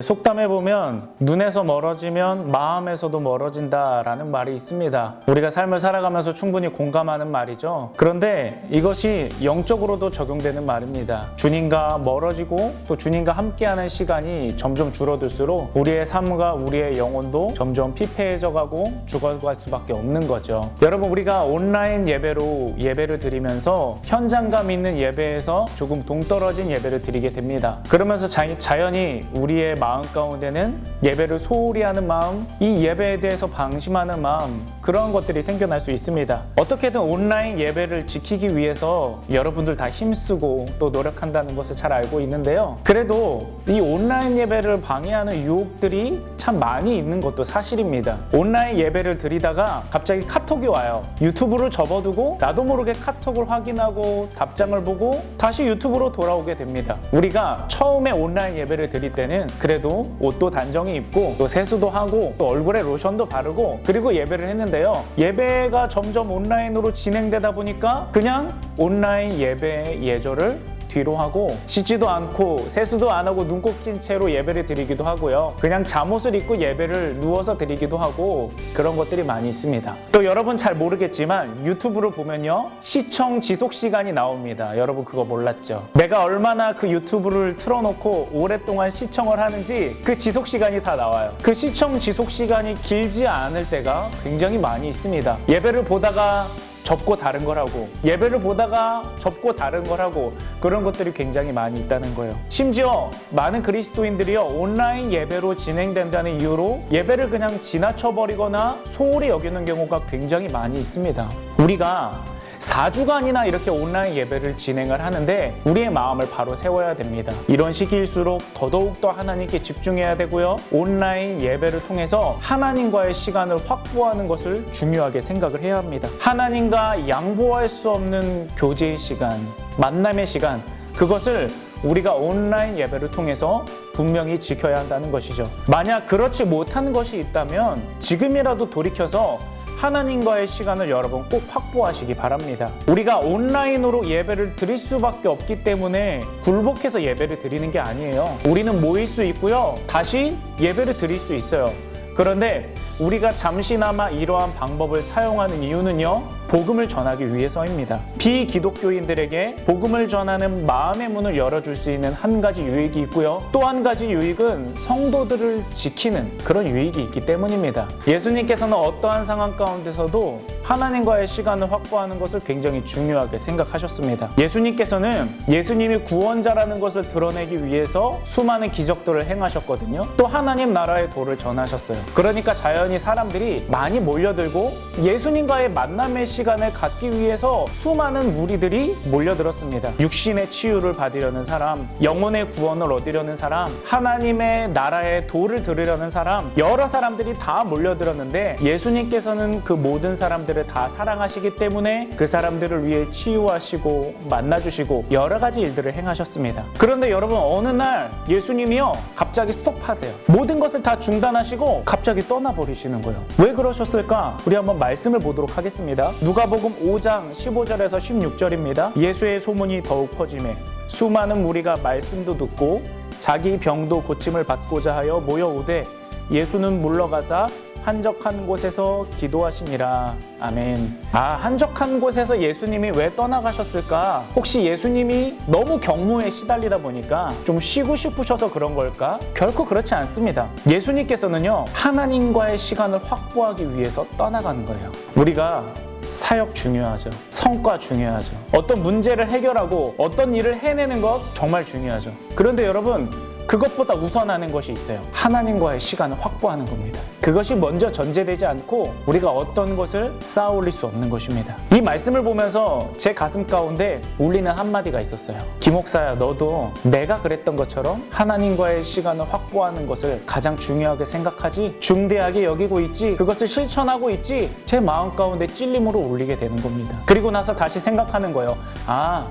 속담해보면 눈에서 멀어지면 마음에서도 멀어진다라는 말이 있습니다. 우리가 삶을 살아가면서 충분히 공감하는 말이죠. 그런데 이것이 영적으로도 적용되는 말입니다. 주님과 멀어지고 또 주님과 함께하는 시간이 점점 줄어들수록 우리의 삶과 우리의 영혼도 점점 피폐해져가고 죽어갈 수밖에 없는 거죠. 여러분, 우리가 온라인 예배로 예배를 드리면서 현장감 있는 예배에서 조금 동떨어진 예배를 드리게 됩니다. 그러면서 자연히 우리의 마음 가운데는 예배를 소홀히 하는 마음, 이 예배에 대해서 방심하는 마음, 그런 것들이 생겨날 수 있습니다. 어떻게든 온라인 예배를 지키기 위해서 여러분들 다 힘쓰고 또 노력한다는 것을 잘 알고 있는데요. 그래도 이 온라인 예배를 방해하는 유혹들이 참 많이 있는 것도 사실입니다. 온라인 예배를 드리다가 갑자기 카톡이 와요. 유튜브를 접어두고 나도 모르게 카톡을 확인하고 답장을 보고 다시 유튜브로 돌아오게 됩니다. 우리가 처음에 온라인 예배를 드릴 때는 그래도 옷도 단정히 입고 또 세수도 하고 또 얼굴에 로션도 바르고 그리고 예배를 했는데요. 예배가 점점 온라인으로 진행되다 보니까 그냥 온라인 예배의 예절을 뒤로 하고 씻지도 않고 세수도 안 하고 눈곱 낀 채로 예배를 드리기도 하고요. 그냥 잠옷을 입고 예배를 누워서 드리기도 하고 그런 것들이 많이 있습니다. 또 여러분 잘 모르겠지만 유튜브를 보면요, 시청 지속 시간이 나옵니다. 여러분 그거 몰랐죠? 내가 얼마나 그 유튜브를 틀어놓고 오랫동안 시청을 하는지 그 지속 시간이 다 나와요. 그 시청 지속 시간이 길지 않을 때가 굉장히 많이 있습니다. 예배를 보다가 접고 다른 걸 하고 예배를 보다가 접고 다른 걸 하고 그런 것들이 굉장히 많이 있다는 거예요. 심지어 많은 그리스도인들이요, 온라인 예배로 진행된다는 이유로 예배를 그냥 지나쳐버리거나 소홀히 여기는 경우가 굉장히 많이 있습니다. 우리가 4주간이나 이렇게 온라인 예배를 진행을 하는데 우리의 마음을 바로 세워야 됩니다. 이런 시기일수록 더더욱더 하나님께 집중해야 되고요. 온라인 예배를 통해서 하나님과의 시간을 확보하는 것을 중요하게 생각을 해야 합니다. 하나님과 양보할 수 없는 교제의 시간, 만남의 시간, 그것을 우리가 온라인 예배를 통해서 분명히 지켜야 한다는 것이죠. 만약 그렇지 못한 것이 있다면 지금이라도 돌이켜서 하나님과의 시간을 여러분 꼭 확보하시기 바랍니다. 우리가 온라인으로 예배를 드릴 수밖에 없기 때문에 굴복해서 예배를 드리는 게 아니에요. 우리는 모일 수 있고요, 다시 예배를 드릴 수 있어요. 그런데 우리가 잠시나마 이러한 방법을 사용하는 이유는요, 복음을 전하기 위해서입니다. 비기독교인들에게 복음을 전하는 마음의 문을 열어줄 수 있는 한 가지 유익이 있고요, 또 한 가지 유익은 성도들을 지키는 그런 유익이 있기 때문입니다. 예수님께서는 어떠한 상황 가운데서도 하나님과의 시간을 확보하는 것을 굉장히 중요하게 생각하셨습니다. 예수님께서는 예수님이 구원자라는 것을 드러내기 위해서 수많은 기적들을 행하셨거든요. 또 하나님 나라의 도를 전하셨어요. 그러니까 자연히 사람들이 많이 몰려들고 예수님과의 만남의 시간을 갖기 위해서 수많은 무리들이 몰려들었습니다. 육신의 치유를 받으려는 사람, 영혼의 구원을 얻으려는 사람, 하나님의 나라의 도를 들으려는 사람, 여러 사람들이 다 몰려들었는데 예수님께서는 그 모든 사람들을 다 사랑하시기 때문에 그 사람들을 위해 치유하시고 만나주시고 여러 가지 일들을 행하셨습니다. 그런데 여러분, 어느 날 예수님이요, 갑자기 스톱하세요. 모든 것을 다 중단하시고 갑자기 떠나버리시는 거예요. 왜 그러셨을까? 우리 한번 말씀을 보도록 하겠습니다. 누가복음 5장 15절에서 16절입니다. 예수의 소문이 더욱 퍼지매 수많은 무리가 말씀도 듣고 자기 병도 고침을 받고자 하여 모여오되 예수는 물러가사 한적한 곳에서 기도하시니라. 아멘. 한적한 곳에서 예수님이 왜 떠나가셨을까? 혹시 예수님이 너무 경무에 시달리다 보니까 좀 쉬고 싶으셔서 그런 걸까? 결코 그렇지 않습니다. 예수님께서는요, 하나님과의 시간을 확보하기 위해서 떠나가는 거예요. 우리가 사역 중요하죠. 성과 중요하죠. 어떤 문제를 해결하고 어떤 일을 해내는 것 정말 중요하죠. 그런데 여러분, 그것보다 우선하는 것이 있어요. 하나님과의 시간을 확보하는 겁니다. 그것이 먼저 전제되지 않고 우리가 어떤 것을 쌓아 올릴 수 없는 것입니다. 이 말씀을 보면서 제 가슴 가운데 울리는 한마디가 있었어요. 김목사야, 너도 내가 그랬던 것처럼 하나님과의 시간을 확보하는 것을 가장 중요하게 생각하지, 중대하게 여기고 있지, 그것을 실천하고 있지, 제 마음 가운데 찔림으로 울리게 되는 겁니다. 그리고 나서 다시 생각하는 거예요.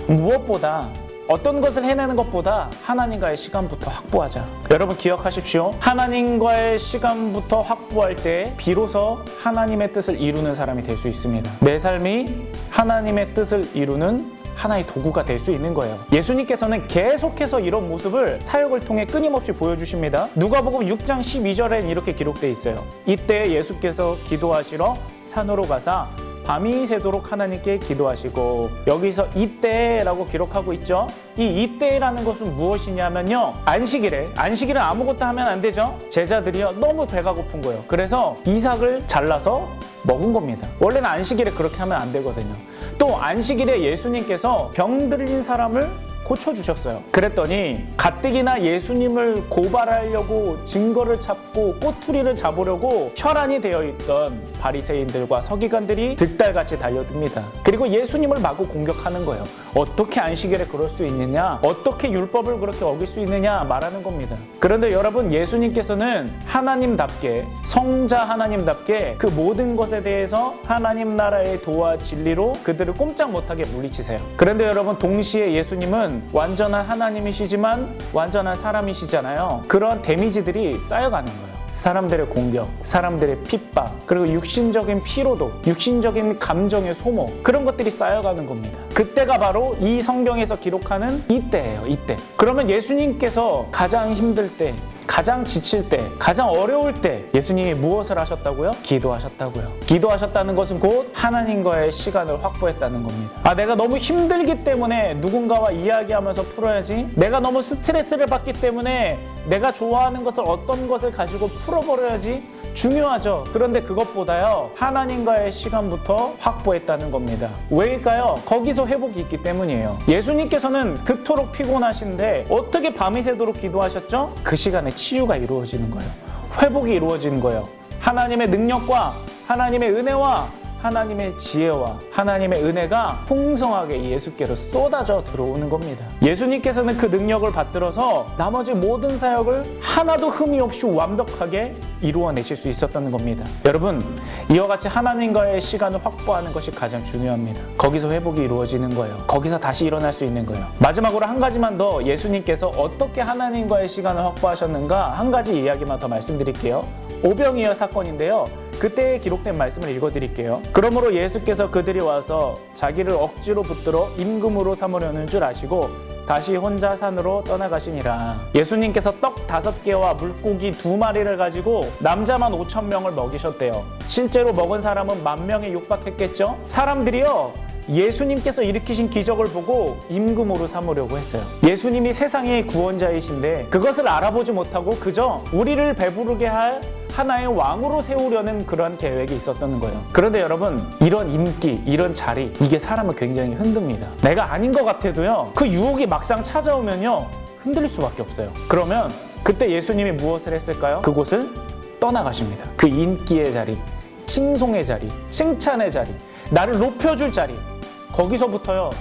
무엇보다 어떤 것을 해내는 것보다 하나님과의 시간부터 확보하자. 여러분 기억하십시오. 하나님과의 시간부터 확보할 때 비로소 하나님의 뜻을 이루는 사람이 될 수 있습니다. 내 삶이 하나님의 뜻을 이루는 하나의 도구가 될 수 있는 거예요. 예수님께서는 계속해서 이런 모습을 사역을 통해 끊임없이 보여주십니다. 누가복음 6장 12절엔 이렇게 기록되어 있어요. 이때 예수께서 기도하시러 산으로 가사 밤이 새도록 하나님께 기도하시고, 여기서 이때라고 기록하고 있죠. 이 이때라는 것은 무엇이냐면요, 안식일은 아무것도 하면 안 되죠. 제자들이요 너무 배가 고픈 거예요. 그래서 이삭을 잘라서 먹은 겁니다. 원래는 안식일에 그렇게 하면 안 되거든요. 또 안식일에 예수님께서 병들린 사람을 고쳐주셨어요. 그랬더니 가뜩이나 예수님을 고발하려고 증거를 찾고 꼬투리를 잡으려고 혈안이 되어 있던 바리새인들과 서기관들이 득달같이 달려듭니다. 그리고 예수님을 마구 공격하는 거예요. 어떻게 안식일에 그럴 수 있느냐, 어떻게 율법을 그렇게 어길 수 있느냐 말하는 겁니다. 그런데 여러분, 예수님께서는 하나님답게, 성자 하나님답게 그 모든 것에 대해서 하나님 나라의 도와 진리로 그들을 꼼짝 못하게 물리치세요. 그런데 여러분, 동시에 예수님은 완전한 하나님이시지만 완전한 사람이시잖아요. 그런 데미지들이 쌓여가는 거예요. 사람들의 공격, 사람들의 핍박, 그리고 육신적인 피로도, 육신적인 감정의 소모, 그런 것들이 쌓여가는 겁니다. 그때가 바로 이 성경에서 기록하는 이때예요. 이때. 그러면 예수님께서 가장 힘들 때, 가장 지칠 때, 가장 어려울 때 예수님이 무엇을 하셨다고요? 기도하셨다고요. 기도하셨다는 것은 곧 하나님과의 시간을 확보했다는 겁니다. 내가 너무 힘들기 때문에 누군가와 이야기하면서 풀어야지, 내가 너무 스트레스를 받기 때문에 내가 좋아하는 것을, 어떤 것을 가지고 풀어버려야지, 중요하죠. 그런데 그것보다요, 하나님과의 시간부터 확보했다는 겁니다. 왜일까요? 거기서 회복이 있기 때문이에요. 예수님께서는 그토록 피곤하신데 어떻게 밤이 새도록 기도하셨죠? 그 시간에 치유가 이루어지는 거예요. 회복이 이루어지는 거예요. 하나님의 능력과 하나님의 은혜와 하나님의 지혜와 하나님의 은혜가 풍성하게 예수께로 쏟아져 들어오는 겁니다. 예수님께서는 그 능력을 받들어서 나머지 모든 사역을 하나도 흠이 없이 완벽하게 이루어내실 수 있었다는 겁니다. 여러분, 이와 같이 하나님과의 시간을 확보하는 것이 가장 중요합니다. 거기서 회복이 이루어지는 거예요. 거기서 다시 일어날 수 있는 거예요. 마지막으로 한 가지만 더, 예수님께서 어떻게 하나님과의 시간을 확보하셨는가 한 가지 이야기만 더 말씀드릴게요. 오병이어 사건인데요, 그때 기록된 말씀을 읽어드릴게요. 그러므로 예수께서 그들이 와서 자기를 억지로 붙들어 임금으로 삼으려는 줄 아시고 다시 혼자 산으로 떠나가시니라. 예수님께서 떡 5개와 물고기 2마리를 가지고 남자만 5,000명을 먹이셨대요. 실제로 먹은 사람은 10,000명에 육박했겠죠. 사람들이요, 예수님께서 일으키신 기적을 보고 임금으로 삼으려고 했어요. 예수님이 세상의 구원자이신데 그것을 알아보지 못하고 그저 우리를 배부르게 할 하나의 왕으로 세우려는 그런 계획이 있었던 거예요. 그런데 여러분, 이런 인기, 이런 자리, 이게 사람을 굉장히 흔듭니다. 내가 아닌 것 같아도요, 그 유혹이 막상 찾아오면요, 흔들릴 수밖에 없어요. 그러면 그때 예수님이 무엇을 했을까요? 그곳을 떠나가십니다. 그 인기의 자리, 칭송의 자리, 칭찬의 자리, 나를 높여줄 자리, 거기서부터요,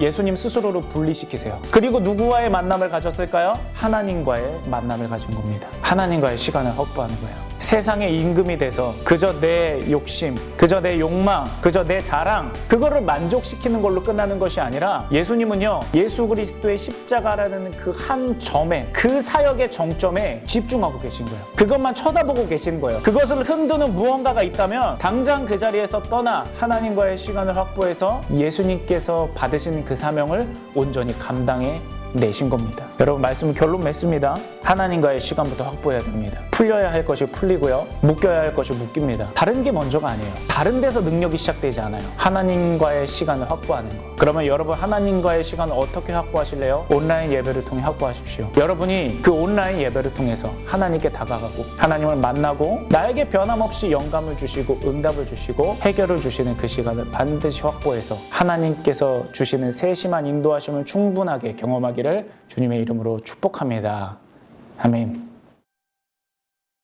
예수님 스스로를 분리시키세요. 그리고 누구와의 만남을 가졌을까요? 하나님과의 만남을 가진 겁니다. 하나님과의 시간을 확보하는 거예요. 세상의 임금이 돼서 그저 내 욕심, 그저 내 욕망, 그저 내 자랑, 그거를 만족시키는 걸로 끝나는 것이 아니라 예수님은요, 예수 그리스도의 십자가라는 그 한 점에, 그 사역의 정점에 집중하고 계신 거예요. 그것만 쳐다보고 계신 거예요. 그것을 흔드는 무언가가 있다면 당장 그 자리에서 떠나 하나님과의 시간을 확보해서 예수님께서 받으신 그 사명을 온전히 감당해 내신 겁니다. 여러분, 말씀은 결론 맺습니다. 하나님과의 시간부터 확보해야 됩니다. 풀려야 할 것이 풀리고요, 묶여야 할 것이 묶입니다. 다른 게 먼저가 아니에요. 다른 데서 능력이 시작되지 않아요. 하나님과의 시간을 확보하는 거. 그러면 여러분, 하나님과의 시간을 어떻게 확보하실래요? 온라인 예배를 통해 확보하십시오. 여러분이 그 온라인 예배를 통해서 하나님께 다가가고 하나님을 만나고 나에게 변함없이 영감을 주시고 응답을 주시고 해결을 주시는 그 시간을 반드시 확보해서 하나님께서 주시는 세심한 인도하심을 충분하게 경험하기를 주님의 이름으로 축복합니다. 아멘.